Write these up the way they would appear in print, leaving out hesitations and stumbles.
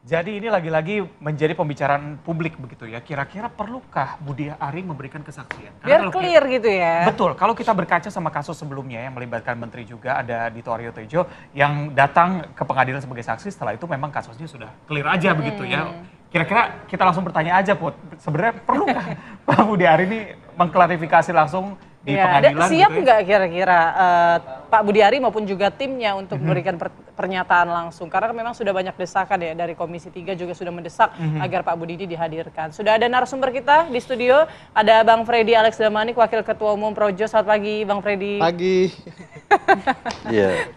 Jadi ini lagi-lagi menjadi pembicaraan publik begitu ya. Kira-kira perlukah Budi Ari memberikan kesaksian? Biar clear gitu ya. Betul, kalau kita berkaca sama kasus sebelumnya yang melibatkan menteri juga, ada Dito Aryo Tejo yang datang ke pengadilan sebagai saksi, setelah itu memang kasusnya sudah clear aja begitu ya. Kira-kira kita langsung bertanya aja, Put, sebenarnya perlukah Pak Budi Ari ini mengklarifikasi langsung di pengadilan? Siap gitu nggak kira-kira Pak Budi Ari maupun juga timnya untuk memberikan pernyataan langsung? Karena memang sudah banyak desakan ya, dari Komisi 3 juga sudah mendesak agar Pak Budi ini dihadirkan. Sudah ada narasumber kita di studio, ada Bang Freddy Alex Damanik, Wakil Ketua Umum Projo. Selamat pagi Bang Freddy. Pagi. Iya.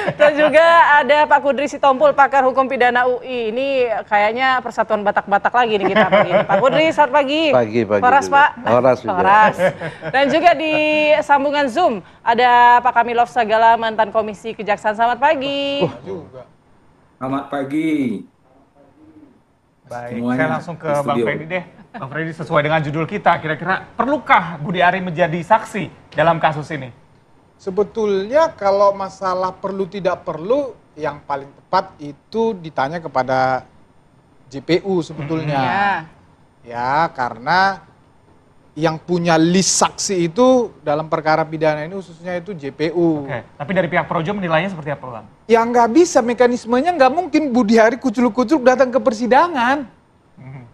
Dan juga ada Pak Kudri Sitompul, pakar hukum pidana UI. Ini kayaknya persatuan Batak-Batak lagi nih kita pagi ini. Pak Kudri, selamat pagi. Pagi. Horas, Pak. Horas juga. Horas. Dan juga di sambungan Zoom ada Pak Kamilov Sagala, mantan Komisi Kejaksaan. Selamat pagi. Selamat pagi. Baik, Semuanya saya langsung ke di Bang studio. Freddy deh. Bang Freddy, sesuai dengan judul kita, kira-kira perlukah Budi Ari menjadi saksi dalam kasus ini? Sebetulnya kalau masalah perlu tidak perlu, yang paling tepat itu ditanya kepada JPU sebetulnya. Ya, karena yang punya list saksi itu dalam perkara pidana ini khususnya itu JPU. Oke, tapi dari pihak Projo menilainya seperti apa, Bang? Ya nggak bisa, mekanismenya nggak mungkin Budi Ari kucluk-kucluk datang ke persidangan.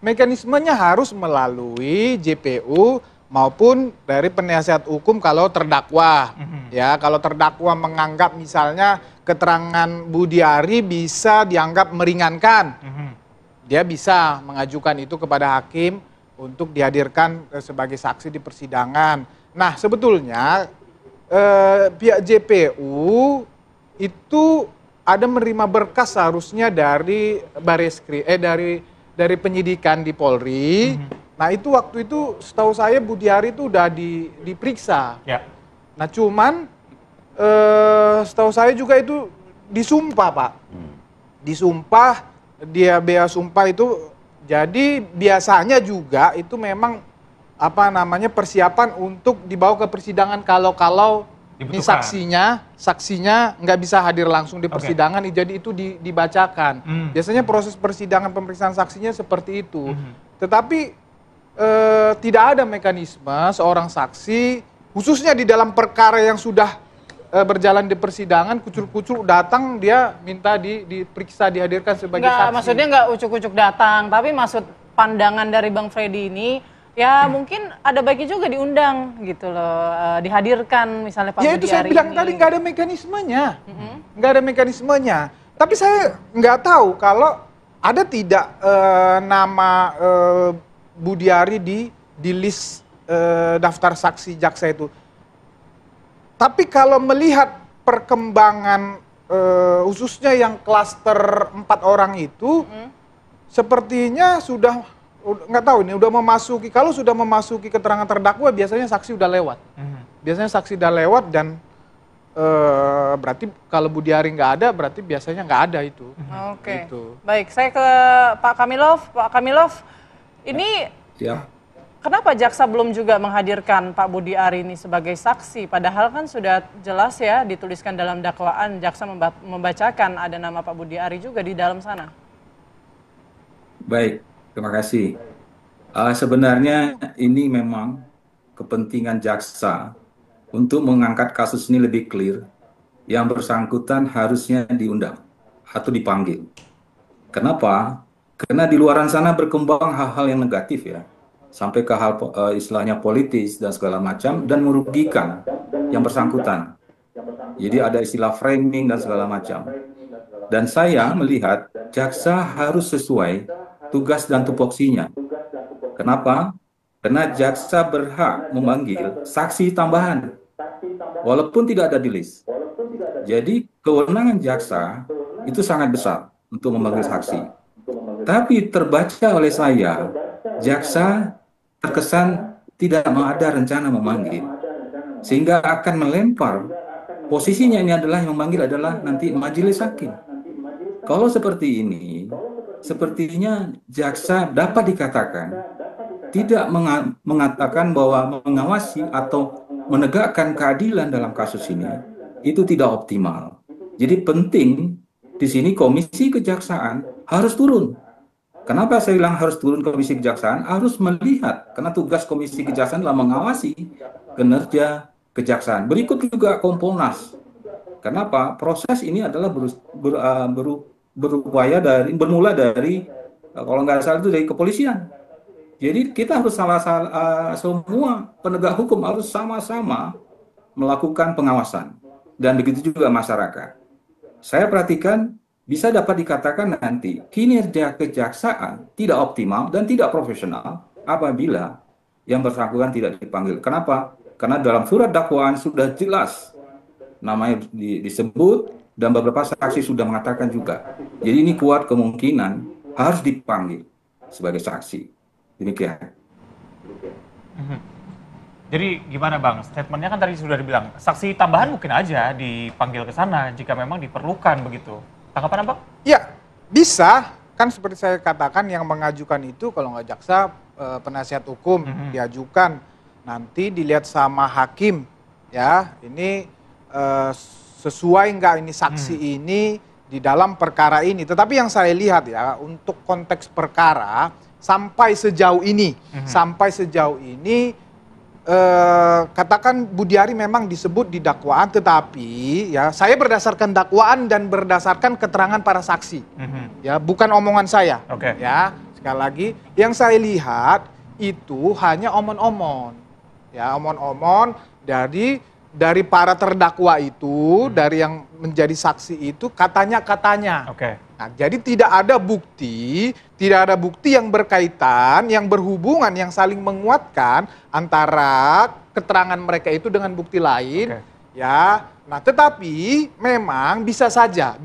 Mekanismenya harus melalui JPU maupun dari penasihat hukum kalau terdakwa. Ya, kalau terdakwa menganggap misalnya keterangan Budi Ari bisa dianggap meringankan. Dia bisa mengajukan itu kepada hakim untuk dihadirkan sebagai saksi di persidangan. Nah, sebetulnya pihak JPU itu ada menerima berkas seharusnya dari Bareskrim, dari penyidikan di Polri. Nah, itu waktu itu setahu saya Budi Ari itu udah diperiksa. Ya. Nah, cuman setahu saya juga itu disumpah, Pak. Disumpah, dia bea sumpah itu. Jadi biasanya juga itu memang persiapan untuk dibawa ke persidangan kalau ini saksinya nggak bisa hadir langsung di persidangan, jadi itu dibacakan. Biasanya proses persidangan pemeriksaan saksinya seperti itu. Tetapi tidak ada mekanisme seorang saksi khususnya di dalam perkara yang sudah berjalan di persidangan, kucur-kucur datang, dia minta diperiksa, dihadirkan sebagai saksi. Maksudnya nggak ucuk-ucuk datang, tapi maksud pandangan dari Bang Freddy ini, ya mungkin ada baiknya juga diundang gitu loh, dihadirkan misalnya Pak Budi Ari. Ya itu saya bilang tadi nggak ada mekanismenya, nggak ada mekanismenya. Tapi saya nggak tahu kalau ada tidak nama Budi Ari di list daftar saksi jaksa itu. Tapi kalau melihat perkembangan khususnya yang klaster 4 orang itu, sepertinya sudah nggak tahu ini udah memasuki, kalau sudah memasuki keterangan terdakwa biasanya saksi udah lewat. Biasanya saksi udah lewat dan berarti kalau Budi Ari nggak ada, berarti biasanya nggak ada itu. Oke. Gitu. Baik, saya ke Pak Kamilov. Pak Kamilov, ini kenapa jaksa belum juga menghadirkan Pak Budi Ari ini sebagai saksi? Padahal kan sudah jelas ya dituliskan dalam dakwaan, jaksa membacakan ada nama Pak Budi Ari juga di dalam sana. Baik, terima kasih. Sebenarnya ini memang kepentingan jaksa untuk mengangkat kasus ini lebih clear. Yang bersangkutan harusnya diundang atau dipanggil. Kenapa? Karena di luaran sana berkembang hal-hal yang negatif ya. Sampai ke hal istilahnya politis dan segala macam, dan merugikan yang bersangkutan. Jadi ada istilah framing dan segala macam. Dan saya melihat jaksa harus sesuai tugas dan tupoksinya. Kenapa? Karena jaksa berhak memanggil saksi tambahan, walaupun tidak ada di list. Jadi kewenangan jaksa itu sangat besar untuk memanggil saksi. Tapi terbaca oleh saya, jaksa terkesan tidak ada rencana memanggil, sehingga akan melempar posisinya ini adalah yang memanggil adalah nanti majelis hakim. Kalau seperti ini, sepertinya jaksa dapat dikatakan tidak mengatakan bahwa mengawasi atau menegakkan keadilan dalam kasus ini itu tidak optimal. Jadi penting di sini Komisi Kejaksaan harus turun Kenapa saya bilang harus turun Komisi Kejaksaan? Harus melihat, karena tugas Komisi Kejaksaan adalah mengawasi kinerja kejaksaan. Berikut juga Kompolnas. Kenapa? Proses ini adalah bermula dari kalau nggak salah itu dari kepolisian. Jadi kita harus semua penegak hukum harus sama-sama melakukan pengawasan. Dan begitu juga masyarakat. Saya perhatikan bisa dapat dikatakan nanti kinerja kejaksaan tidak optimal dan tidak profesional apabila yang bersangkutan tidak dipanggil. Kenapa? Karena dalam surat dakwaan sudah jelas namanya disebut dan beberapa saksi sudah mengatakan juga. Jadi ini kuat kemungkinan harus dipanggil sebagai saksi. Demikian. Jadi gimana Bang, statementnya kan tadi sudah dibilang, saksi tambahan mungkin aja dipanggil ke sana jika memang diperlukan begitu. Tanggapan Bang? Ya, bisa. Kan seperti saya katakan yang mengajukan itu kalau nggak jaksa, penasihat hukum diajukan. Nanti dilihat sama hakim, ya ini sesuai nggak ini saksi ini di dalam perkara ini. Tetapi yang saya lihat ya, untuk konteks perkara, sampai sejauh ini, katakan Budiari memang disebut di dakwaan, tetapi ya saya berdasarkan dakwaan dan berdasarkan keterangan para saksi, ya bukan omongan saya. Ya sekali lagi, yang saya lihat itu hanya omon-omon, ya omon-omon dari para terdakwa itu, dari yang menjadi saksi itu katanya-katanya. Nah, jadi tidak ada bukti yang berkaitan, yang berhubungan, yang saling menguatkan antara keterangan mereka itu dengan bukti lain, ya. Nah, tetapi memang bisa saja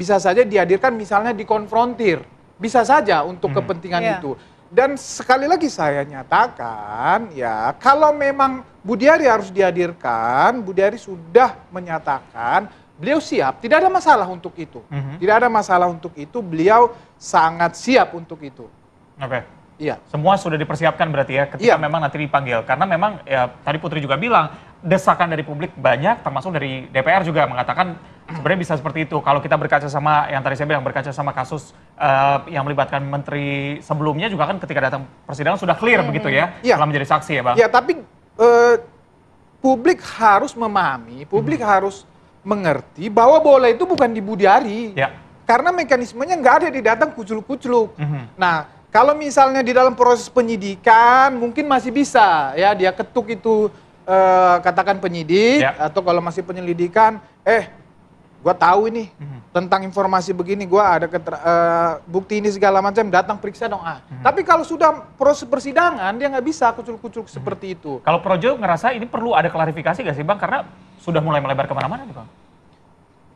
dihadirkan misalnya dikonfrontir, bisa saja untuk kepentingan itu. Dan sekali lagi saya nyatakan, ya kalau memang Budiari harus dihadirkan, Budiari sudah menyatakan beliau siap, tidak ada masalah untuk itu. Tidak ada masalah untuk itu, beliau sangat siap untuk itu. Iya. Semua sudah dipersiapkan berarti ya ketika memang nanti dipanggil. Karena memang ya tadi Putri juga bilang, desakan dari publik banyak, termasuk dari DPR juga mengatakan sebenarnya bisa seperti itu. Kalau kita berkaca sama yang tadi saya bilang, berkaca sama kasus yang melibatkan menteri sebelumnya juga kan ketika datang persidangan sudah clear begitu ya, setelah menjadi saksi ya Bang? Ya, tapi publik harus memahami, publik harus mengerti bahwa bola itu bukan di Budiari. Karena mekanismenya nggak ada di datang kucluk-kucluk. Nah, kalau misalnya di dalam proses penyidikan mungkin masih bisa ya dia ketuk itu katakan penyidik, atau kalau masih penyelidikan, gua tahu ini tentang informasi begini, gua ada bukti ini segala macam, datang periksa dong. Tapi kalau sudah proses persidangan dia nggak bisa kucluk-kucluk seperti itu. Kalau Projo ngerasa ini perlu ada klarifikasi nggak sih Bang? Karena sudah mulai melebar kemana-mana nih Bang.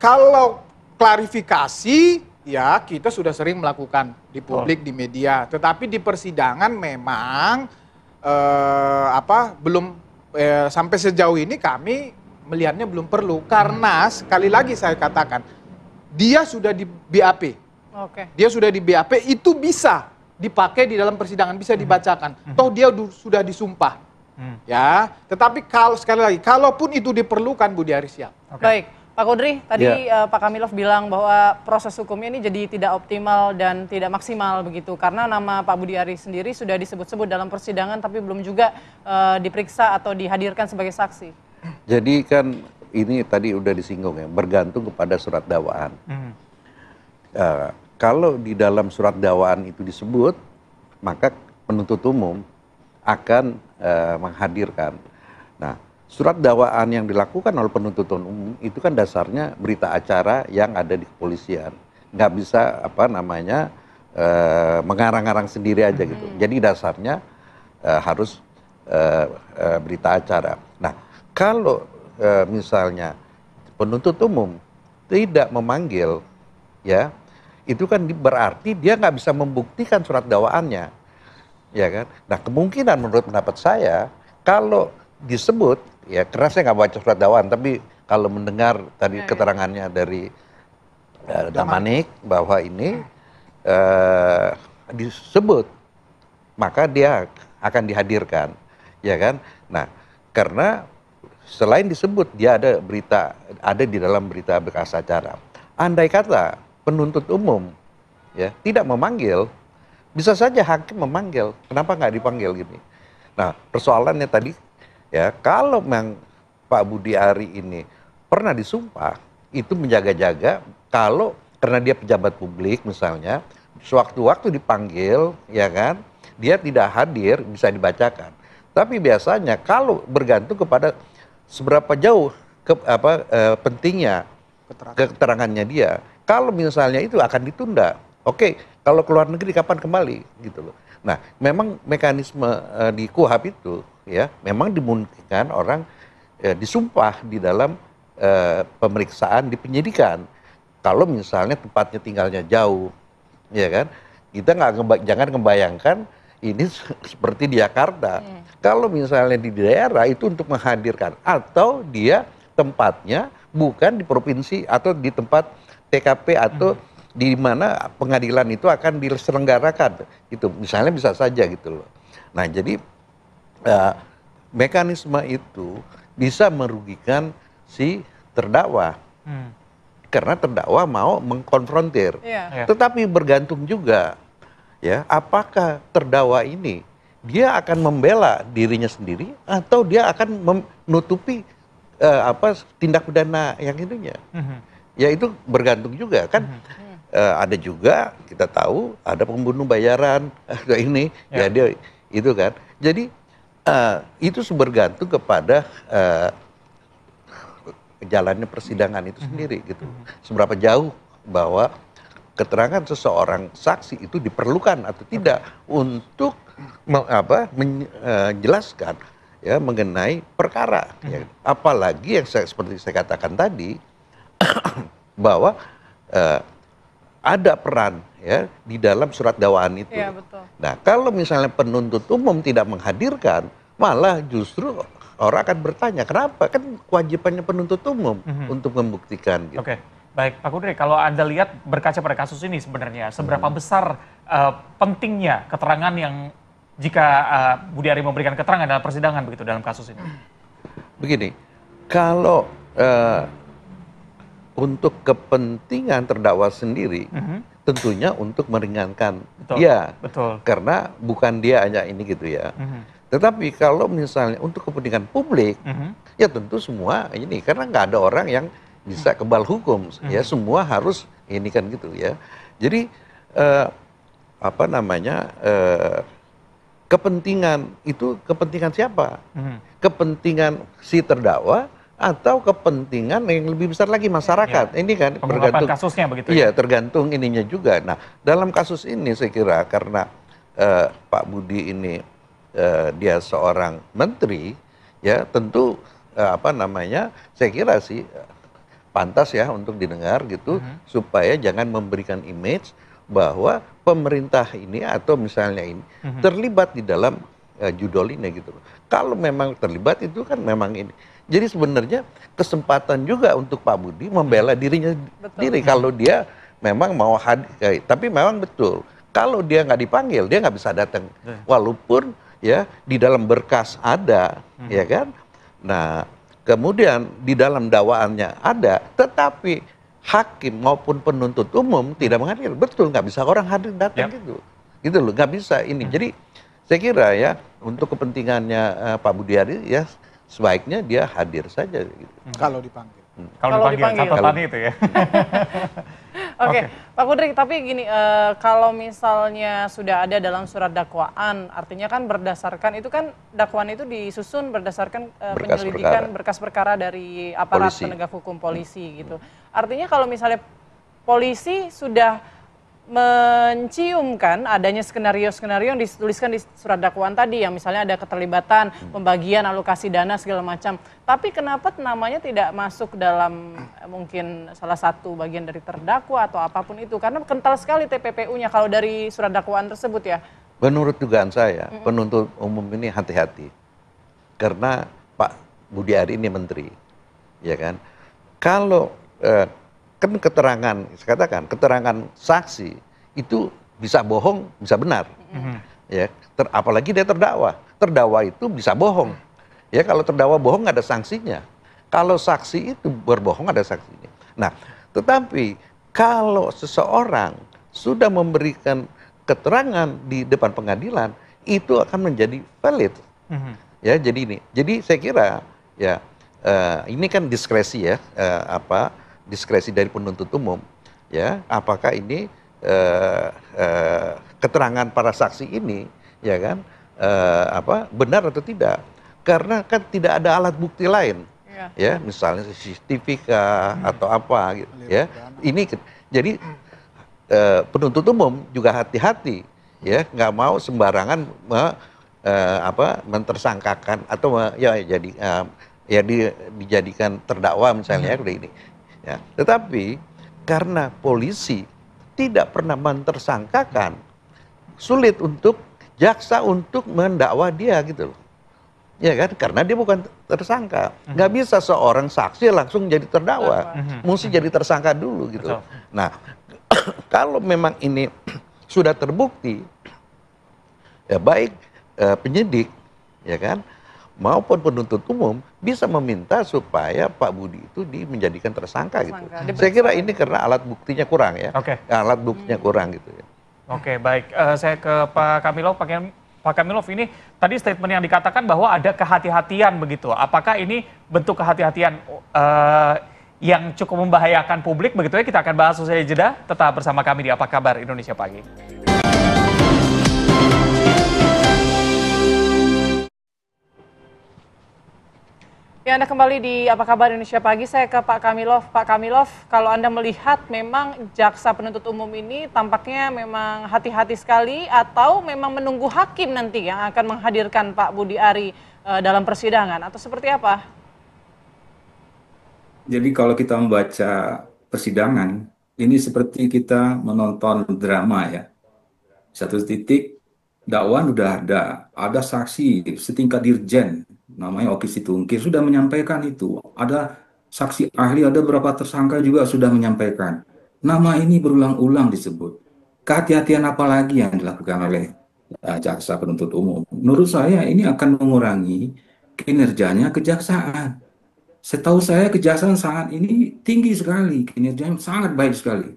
Kalau klarifikasi, ya kita sudah sering melakukan di publik, di media. Tetapi di persidangan memang belum sampai sejauh ini kami melihatnya belum perlu. Karena sekali lagi saya katakan, dia sudah di BAP. Dia sudah di BAP, itu bisa dipakai di dalam persidangan, bisa dibacakan. Toh dia sudah disumpah. Ya, tetapi kalau sekali lagi, kalaupun itu diperlukan, Budiari siap. Baik, Pak Kudri, tadi Pak Kamilov bilang bahwa proses hukumnya ini jadi tidak optimal dan tidak maksimal begitu, karena nama Pak Budiari sendiri sudah disebut-sebut dalam persidangan, tapi belum juga diperiksa atau dihadirkan sebagai saksi. Jadi kan ini tadi udah disinggung ya, bergantung kepada surat dakwaan. Kalau di dalam surat dakwaan itu disebut, maka penuntut umum akan menghadirkan. Nah, surat dakwaan yang dilakukan oleh penuntut umum itu kan dasarnya berita acara yang ada di kepolisian. Nggak bisa mengarang-arang sendiri aja gitu. Jadi dasarnya harus berita acara. Nah, kalau misalnya penuntut umum tidak memanggil, ya itu kan berarti dia nggak bisa membuktikan surat dakwaannya. Ya kan? Nah, kemungkinan menurut pendapat saya kalau disebut, ya karena saya nggak baca surat dakwaan, tapi kalau mendengar tadi keterangannya dari Damanik bahwa ini disebut, maka dia akan dihadirkan, ya kan? Nah, karena selain disebut dia ada di dalam berita berkas acara. Andai kata penuntut umum ya tidak memanggil, Bisa saja hakim memanggil, kenapa nggak dipanggil gini? Nah, persoalannya tadi ya, kalau memang Pak Budi Ari ini pernah disumpah, itu menjaga-jaga kalau karena dia pejabat publik misalnya, sewaktu-waktu dipanggil, ya kan, dia tidak hadir bisa dibacakan. Tapi biasanya kalau bergantung kepada seberapa jauh pentingnya keterangannya dia. Kalau misalnya itu akan ditunda, oke, kalau keluar negeri kapan kembali gitu loh. Nah, memang mekanisme di KUHP itu ya memang dimungkinkan orang disumpah di dalam pemeriksaan di penyidikan. Kalau misalnya tempatnya tinggalnya jauh, ya kan, kita jangan membayangkan ini seperti di Jakarta. Kalau misalnya di daerah itu untuk menghadirkan atau dia tempatnya bukan di provinsi atau di tempat TKP atau di mana pengadilan itu akan diselenggarakan, itu misalnya bisa saja gitu loh. Nah jadi mekanisme itu bisa merugikan si terdakwa karena terdakwa mau mengkonfrontir. Tetapi bergantung juga ya apakah terdakwa ini dia akan membela dirinya sendiri atau dia akan menutupi tindak pidana yang itunya. Ya itu bergantung juga kan. Ada juga kita tahu ada pembunuh bayaran ini ya dia itu kan. Jadi itu bergantung kepada jalannya persidangan itu sendiri gitu. Seberapa jauh bahwa keterangan seseorang saksi itu diperlukan atau tidak untuk menjelaskan ya mengenai perkara. Ya. Apalagi yang seperti saya katakan tadi bahwa ada peran ya di dalam surat dakwaan itu. Ya, betul. Nah, kalau misalnya penuntut umum tidak menghadirkan, malah justru orang akan bertanya, kenapa? Kan kewajibannya penuntut umum untuk membuktikan. Gitu. Oke, baik Pak Kudri, kalau Anda lihat berkaca pada kasus ini sebenarnya, seberapa besar pentingnya keterangan yang jika Budi Ari memberikan keterangan dalam persidangan begitu dalam kasus ini? Begini, kalau untuk kepentingan terdakwa sendiri, tentunya untuk meringankan dia, karena bukan dia hanya ini gitu ya. Tetapi kalau misalnya untuk kepentingan publik, ya tentu semua ini karena nggak ada orang yang bisa kebal hukum, ya semua harus ini kan gitu ya. Jadi kepentingan itu kepentingan siapa? Kepentingan si terdakwa atau kepentingan yang lebih besar lagi masyarakat. Ini kan tergantung kasusnya begitu. Iya, tergantung ininya juga. Nah, dalam kasus ini saya kira karena Pak Budi ini dia seorang menteri, ya tentu saya kira sih pantas ya untuk didengar gitu supaya jangan memberikan image bahwa pemerintah ini atau misalnya ini terlibat di dalam judol ini gitu. Kalau memang terlibat itu kan memang ini. Jadi sebenarnya kesempatan juga untuk Pak Budi membela dirinya sendiri kalau dia memang mau hadir. Tapi memang betul kalau dia nggak dipanggil dia nggak bisa datang. Walaupun ya di dalam berkas ada, ya kan. Nah kemudian di dalam dakwaannya ada, tetapi hakim maupun penuntut umum tidak menghadir. Betul nggak bisa orang hadir datang gitu loh, nggak bisa ini. Jadi saya kira ya untuk kepentingannya Pak Budi Ari ya sebaiknya dia hadir saja gitu. Kalau dipanggil. Kalau dipanggil catatan itu ya. Oke, Pak Kudri, tapi gini, kalau misalnya sudah ada dalam surat dakwaan, artinya kan berdasarkan, itu kan dakwaan itu disusun berdasarkan penyelidikan berkas perkara dari aparat penegak hukum polisi gitu. Artinya kalau misalnya polisi sudah menciumkan adanya skenario-skenario yang dituliskan di surat dakwaan tadi, yang misalnya ada keterlibatan, pembagian alokasi dana segala macam. Tapi kenapa namanya tidak masuk dalam mungkin salah satu bagian dari terdakwa atau apapun itu? Karena kental sekali TPPU-nya kalau dari surat dakwaan tersebut ya. Menurut dugaan saya, penuntut umum ini hati-hati. Karena Pak Budi Ari ini menteri, ya kan. Kalau kan keterangan, saya katakan keterangan saksi itu bisa bohong, bisa benar, ya. Apalagi dia terdakwa itu bisa bohong, ya. Kalau terdakwa bohong ada sanksinya, kalau saksi itu berbohong ada sanksinya. Nah, tetapi kalau seseorang sudah memberikan keterangan di depan pengadilan itu akan menjadi valid. Ya, jadi saya kira ya ini kan diskresi ya, diskresi dari penuntut umum ya, apakah ini keterangan para saksi ini ya kan benar atau tidak, karena kan tidak ada alat bukti lain ya, misalnya CCTV atau apa gitu ya. Ini jadi penuntut umum juga hati-hati ya, nggak mau sembarangan mentersangkakan atau dijadikan terdakwa misalnya ini ya. Tetapi karena polisi tidak pernah mentersangkakan, sulit untuk jaksa untuk mendakwa dia gitu loh. Ya kan, karena dia bukan tersangka. Nggak bisa seorang saksi langsung jadi terdakwa, mesti jadi tersangka dulu gitu. Nah, kalau memang ini sudah terbukti, ya baik penyidik, ya kan, maupun penuntut umum bisa meminta supaya Pak Budi itu menjadikan tersangka gitu. Saya kira ini karena alat buktinya kurang ya, alat buktinya kurang gitu ya. Oke, baik. Saya ke Pak Kamilov. Pak Kamilov, ini tadi statement yang dikatakan bahwa ada kehati-hatian begitu. Apakah ini bentuk kehati-hatian yang cukup membahayakan publik begitu ya? Kita akan bahas usai jeda. Tetap bersama kami di Apa Kabar Indonesia Pagi. Ya, Anda kembali di Apa Kabar Indonesia Pagi. Saya ke Pak Kamilov. Pak Kamilov, kalau Anda melihat memang jaksa penuntut umum ini tampaknya memang hati-hati sekali, atau memang menunggu hakim nanti yang akan menghadirkan Pak Budi Ari dalam persidangan, atau seperti apa? Jadi kalau kita membaca persidangan, ini seperti kita menonton drama ya. Satu titik, dakwaan udah ada saksi setingkat dirjen, namanya Oki Situngkir, sudah menyampaikan itu. Ada saksi ahli, ada beberapa tersangka juga sudah menyampaikan. Nama ini berulang-ulang disebut. Kehati-hatian apa lagi yang dilakukan oleh jaksa penuntut umum? Menurut saya ini akan mengurangi kinerjanya kejaksaan. Setahu saya kejaksaan saat ini tinggi sekali, kinerjanya sangat baik sekali.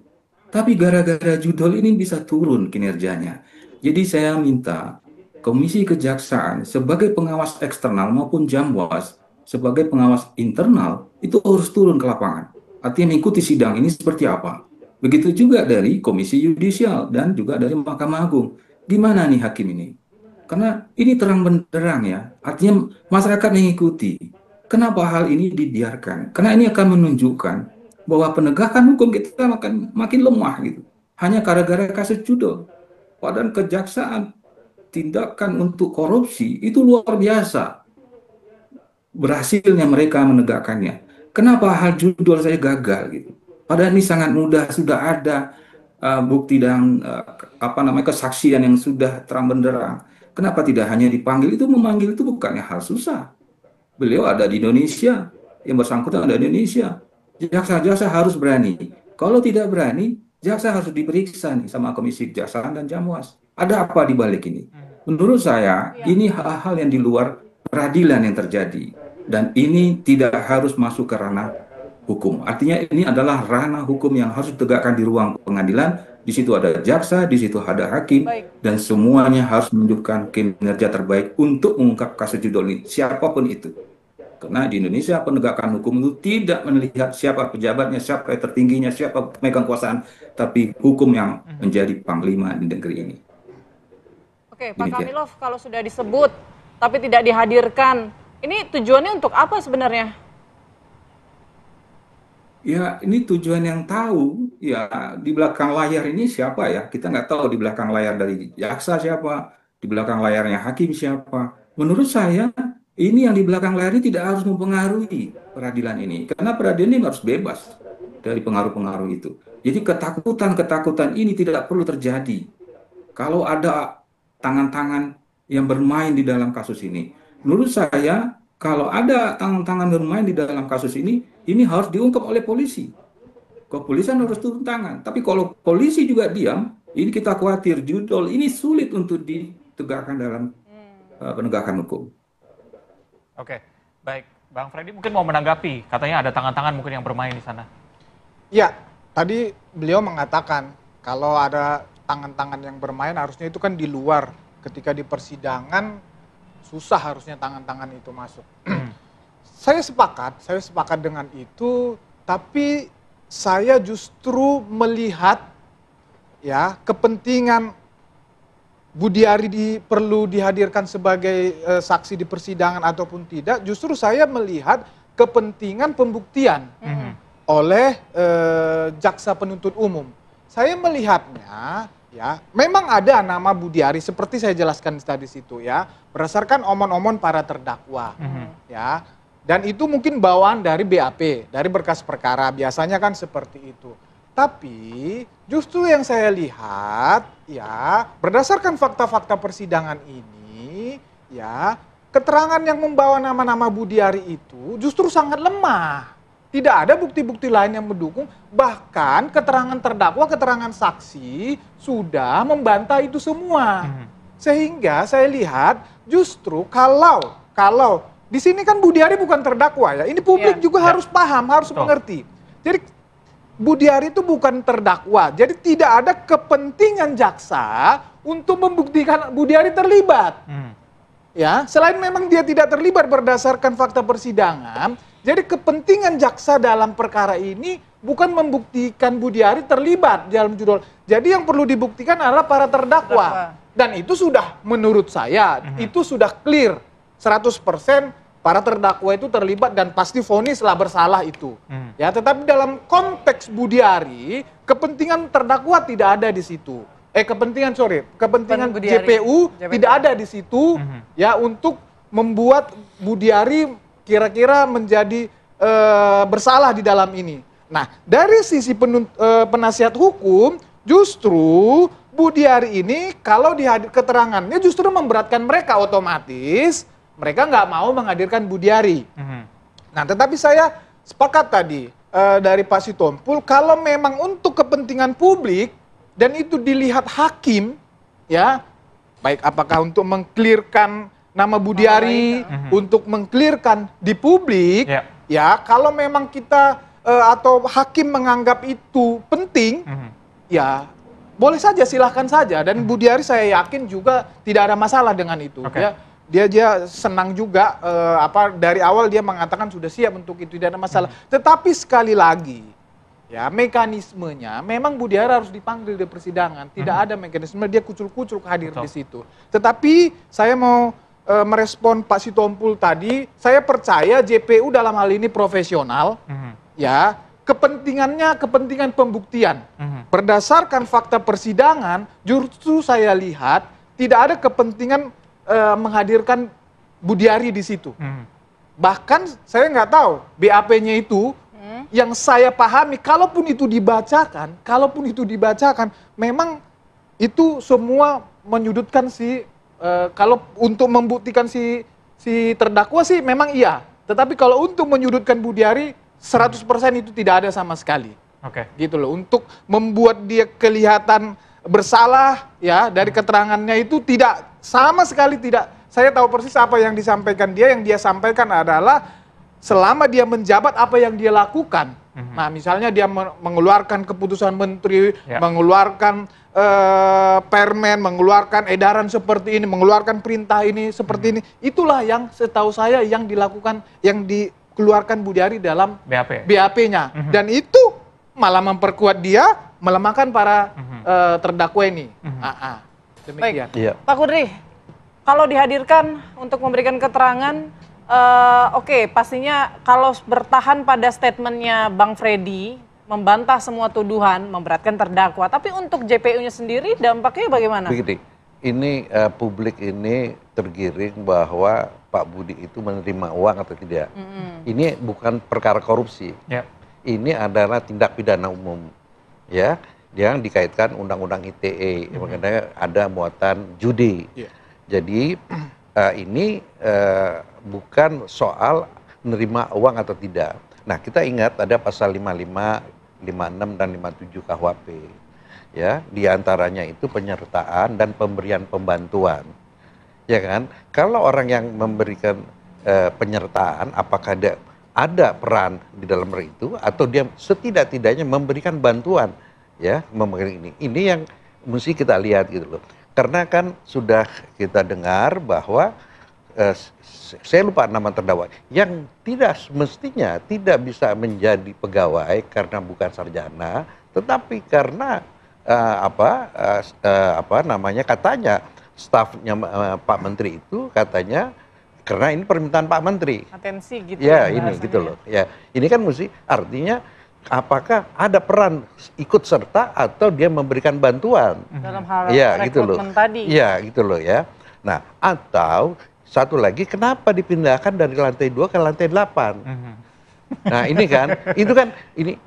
Tapi gara-gara judul ini bisa turun kinerjanya. Jadi saya minta Komisi Kejaksaan sebagai pengawas eksternal maupun Jamwas sebagai pengawas internal itu harus turun ke lapangan. Artinya mengikuti sidang ini seperti apa. Begitu juga dari Komisi Yudisial dan juga dari Mahkamah Agung. Gimana nih hakim ini? Karena ini terang benderang ya, artinya masyarakat mengikuti. Kenapa hal ini dibiarkan? Karena ini akan menunjukkan bahwa penegakan hukum kita makin lemah gitu. Hanya gara-gara kasus judul. Padahal kejaksaan tindakan untuk korupsi itu luar biasa. Berhasilnya mereka menegakkannya. Kenapa hal judul saya gagal gitu? Padahal ini sangat mudah, sudah ada bukti dan kesaksian yang sudah terang benderang. Kenapa tidak hanya dipanggil? Itu memanggil itu bukannya hal susah. Beliau ada di Indonesia, yang bersangkutan ada di Indonesia. Jaksa harus berani. Kalau tidak berani, jaksa harus diperiksa nih sama Komisi Kejaksaan dan Jamwas. Ada apa di balik ini? Menurut saya, ini hal-hal yang di luar peradilan yang terjadi. Dan ini tidak harus masuk ke ranah hukum. Artinya ini adalah ranah hukum yang harus ditegakkan di ruang pengadilan. Di situ ada jaksa, di situ ada hakim, dan semuanya harus menunjukkan kinerja terbaik untuk mengungkap kasus judul ini, siapapun itu. Karena di Indonesia penegakan hukum itu tidak melihat siapa pejabatnya, siapa tertingginya, siapa pemegang kekuasaan, tapi hukum yang menjadi panglima di negeri ini. Oke, Pak Kamilov, kalau sudah disebut tapi tidak dihadirkan, ini tujuannya untuk apa sebenarnya? Ya, ini tujuan yang tahu, ya di belakang layar ini siapa ya? Kita nggak tahu di belakang layar dari jaksa siapa, di belakang layarnya hakim siapa. Menurut saya, ini yang di belakang layar ini tidak harus mempengaruhi peradilan ini. Karena peradilan ini harus bebas dari pengaruh-pengaruh itu. Jadi ketakutan-ketakutan ini tidak perlu terjadi. Kalau ada tangan-tangan yang bermain di dalam kasus ini. Menurut saya, kalau ada tangan-tangan bermain di dalam kasus ini harus diungkap oleh polisi. Kepolisian harus turun tangan. Tapi kalau polisi juga diam, ini kita khawatir judul ini sulit untuk ditegakkan dalam penegakan hukum. Oke, baik. Bang Freddy mungkin mau menanggapi, katanya ada tangan-tangan mungkin yang bermain di sana. Ya, tadi beliau mengatakan kalau ada tangan-tangan yang bermain harusnya itu kan di luar. Ketika di persidangan susah harusnya tangan-tangan itu masuk. Saya sepakat dengan itu, tapi saya justru melihat ya kepentingan Budiari perlu dihadirkan sebagai saksi di persidangan ataupun tidak, justru saya melihat kepentingan pembuktian oleh jaksa penuntut umum. Saya melihatnya ya, memang ada nama Budiari seperti saya jelaskan tadi situ ya, berdasarkan omon-omon para terdakwa. Ya. Dan itu mungkin bawaan dari BAP, dari berkas perkara, biasanya kan seperti itu. Tapi justru yang saya lihat ya, berdasarkan fakta-fakta persidangan ini ya, keterangan yang membawa nama-nama Budiari itu justru sangat lemah. Tidak ada bukti-bukti lain yang mendukung, bahkan keterangan terdakwa, keterangan saksi sudah membantah itu semua. Sehingga saya lihat justru kalau di sini kan Budiari bukan terdakwa ya, ini publik juga harus paham, harus mengerti. Jadi Budiari itu bukan terdakwa, jadi tidak ada kepentingan jaksa untuk membuktikan Budiari terlibat. Ya, selain memang dia tidak terlibat berdasarkan fakta persidangan, jadi kepentingan jaksa dalam perkara ini bukan membuktikan Budiari terlibat dalam judul. Jadi yang perlu dibuktikan adalah para terdakwa. Dan itu sudah menurut saya, itu sudah clear 100%. Para terdakwa itu terlibat dan pasti vonislah bersalah itu. Ya, tetapi dalam konteks Budiari, kepentingan terdakwa tidak ada di situ. Kepentingan JPU tidak ada di situ ya, untuk membuat Budiari kira-kira menjadi bersalah di dalam ini. Nah, dari sisi penasihat hukum, justru Budiari ini kalau keterangannya justru memberatkan mereka, otomatis mereka nggak mau menghadirkan Budiari. Nah, tetapi saya sepakat tadi dari Pak Sitompul, kalau memang untuk kepentingan publik dan itu dilihat hakim, ya, baik apakah untuk mengklirkan nama Budiari, untuk mengklirkan di publik, ya, kalau memang kita atau hakim menganggap itu penting, ya, boleh saja, silahkan saja. Dan Budiari saya yakin juga tidak ada masalah dengan itu. Ya. Dia senang juga dari awal dia mengatakan sudah siap untuk itu, tidak ada masalah. Tetapi sekali lagi ya, mekanismenya memang Budiari harus dipanggil di persidangan. Tidak ada mekanisme dia kucul-kucul hadir di situ. Tetapi saya mau merespon Pak Sitompul tadi, saya percaya JPU dalam hal ini profesional. Ya, kepentingannya kepentingan pembuktian. Berdasarkan fakta persidangan, justru saya lihat tidak ada kepentingan menghadirkan Budiari di situ. Bahkan saya nggak tahu BAP-nya itu, yang saya pahami, kalaupun itu dibacakan, memang itu semua menyudutkan kalau untuk membuktikan si terdakwa sih memang iya. Tetapi kalau untuk menyudutkan Budiari 100% itu tidak ada sama sekali. Gitu loh. Untuk membuat dia kelihatan bersalah ya dari keterangannya itu tidak, sama sekali tidak. Saya tahu persis apa yang disampaikan dia. Yang dia sampaikan adalah selama dia menjabat apa yang dia lakukan. Nah, misalnya dia mengeluarkan keputusan menteri, mengeluarkan permen, mengeluarkan edaran seperti ini, mengeluarkan perintah ini seperti ini. Itulah yang setahu saya yang dilakukan, yang dikeluarkan Budiari dalam BAP-nya. Dan itu malah memperkuat dia, melemahkan para terdakwa ini. Demikian. Baik. Pak Kudri, kalau dihadirkan untuk memberikan keterangan, oke, pastinya kalau bertahan pada statementnya Bang Freddy, membantah semua tuduhan, memberatkan terdakwa. Tapi untuk JPU-nya sendiri dampaknya bagaimana? Begini, ini publik ini tergiring bahwa Pak Budi itu menerima uang atau tidak. Ini bukan perkara korupsi. Ini adalah tindak pidana umum. Ya, yang dikaitkan Undang-Undang ITE, makanya ada muatan judi. Jadi ini bukan soal menerima uang atau tidak. Nah, kita ingat ada pasal 55, 56 dan 57 KUHP. Ya, di antaranya itu penyertaan dan pemberian pembantuan. Ya kan? Kalau orang yang memberikan penyertaan, apakah ada peran di dalam itu atau dia setidak-tidaknya memberikan bantuan, ya, memberikan ini yang mesti kita lihat gitu loh. Karena kan sudah kita dengar bahwa saya lupa nama terdakwa yang tidak semestinya tidak bisa menjadi pegawai karena bukan sarjana, tetapi karena apa namanya, katanya stafnya Pak Menteri itu katanya karena ini permintaan Pak Menteri. Atensi gitu. Ya ini gitu loh. Ya ini kan mesti artinya apakah ada peran ikut serta atau dia memberikan bantuan Dalam hal ya gitu loh. rekrutmen tadi. Ya gitu loh ya. Nah atau satu lagi, kenapa dipindahkan dari lantai 2 ke lantai 8? Nah ini kan, itu kan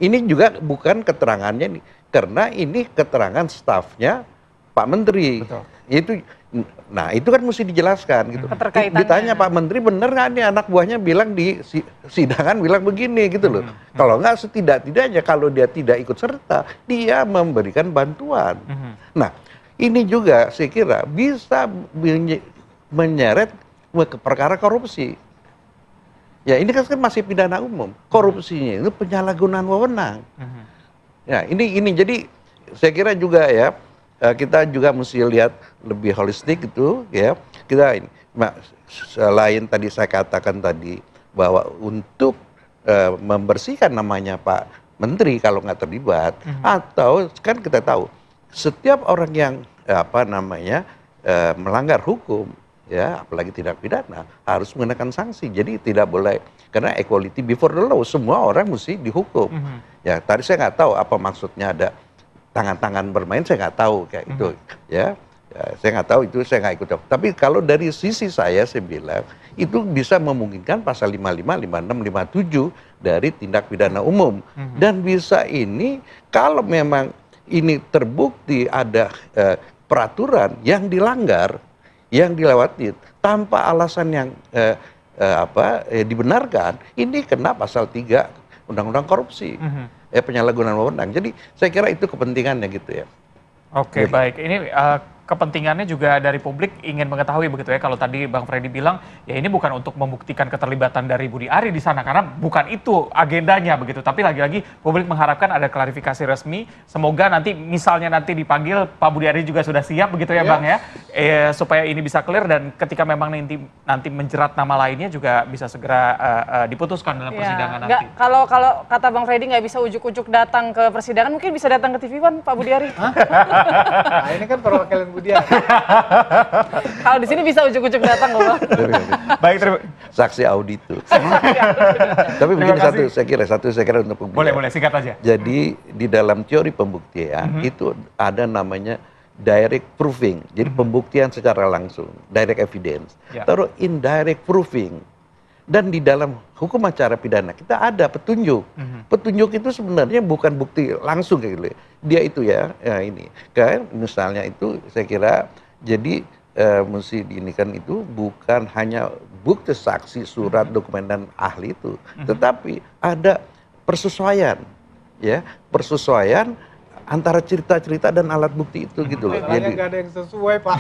ini juga bukan keterangannya nih, karena ini keterangan stafnya Pak Menteri. Betul. Nah itu kan mesti dijelaskan gitu. Keterkaitannya. Ditanya Pak Menteri, bener nggak nih anak buahnya bilang di sidangan bilang begini gitu loh. Kalau nggak setidak-tidaknya kalau dia tidak ikut serta, dia memberikan bantuan. Nah ini juga saya kira bisa menyeret ke perkara korupsi. Ya ini kan masih pidana umum. Korupsinya itu penyalahgunaan wewenang. Ya ini jadi saya kira juga ya kita juga mesti lihat lebih holistik itu ya. Kita ini selain tadi saya katakan tadi bahwa untuk membersihkan namanya Pak Menteri kalau nggak terlibat, atau kan kita tahu setiap orang yang apa namanya melanggar hukum ya, apalagi tindak pidana harus mengenakan sanksi. Jadi tidak boleh, karena equality before the law, semua orang mesti dihukum. Ya tadi saya nggak tahu apa maksudnya ada tangan-tangan bermain, saya nggak tahu kayak itu ya. Saya nggak tahu itu, saya nggak ikut. Tapi kalau dari sisi saya bilang itu bisa memungkinkan pasal 55, 56, 57 dari tindak pidana umum. Dan bisa ini kalau memang ini terbukti ada peraturan yang dilanggar, yang dilewati tanpa alasan yang dibenarkan, ini kena pasal 3 Undang-Undang Korupsi, penyalahgunaan wewenang. Jadi saya kira itu kepentingannya gitu ya. Oke, baik. Ini kepentingannya juga dari publik ingin mengetahui begitu ya. Kalau tadi Bang Freddy bilang ya ini bukan untuk membuktikan keterlibatan dari Budi Ari di sana karena bukan itu agendanya begitu. Tapi lagi-lagi publik mengharapkan ada klarifikasi resmi. Semoga nanti misalnya nanti dipanggil Pak Budi Ari juga sudah siap begitu ya Bang ya. Supaya ini bisa clear dan ketika memang nanti menjerat nama lainnya juga bisa segera diputuskan dalam persidangan nanti. Kalau kata Bang Freddy nggak bisa ujuk-ujuk datang ke persidangan, mungkin bisa datang ke TV One Pak Budi Ari. Nah ini kan perwakilan Budiari. Kalau di sini bisa ujuk-ujuk datang loh Bang. Baik, terima Saksi auditor. Tapi begini satu saya kira untuk publik. Boleh singkat aja. Jadi di dalam teori pembuktian itu ada namanya direct proving. Jadi pembuktian secara langsung, direct evidence. Terus indirect proving. Dan di dalam hukum acara pidana kita ada petunjuk. Petunjuk itu sebenarnya bukan bukti langsung kayak gitu. Dia itu ya ini. Kan misalnya itu saya kira jadi mesti diinikan itu bukan hanya bukti saksi, surat, dokumen dan ahli itu, tetapi ada persesuaian ya, persesuaian antara cerita-cerita dan alat bukti itu gitu loh. Jadi nggak ada yang sesuai Pak.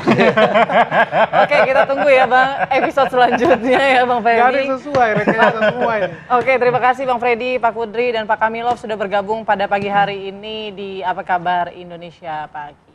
Oke, kita tunggu ya Bang episode selanjutnya ya Bang Freddy. Nggak ada yang sesuai, rekayasa semua ini. Oke, terima kasih Bang Freddy, Pak Kudri dan Pak Kamilov sudah bergabung pada pagi hari ini di Apa Kabar Indonesia Pagi.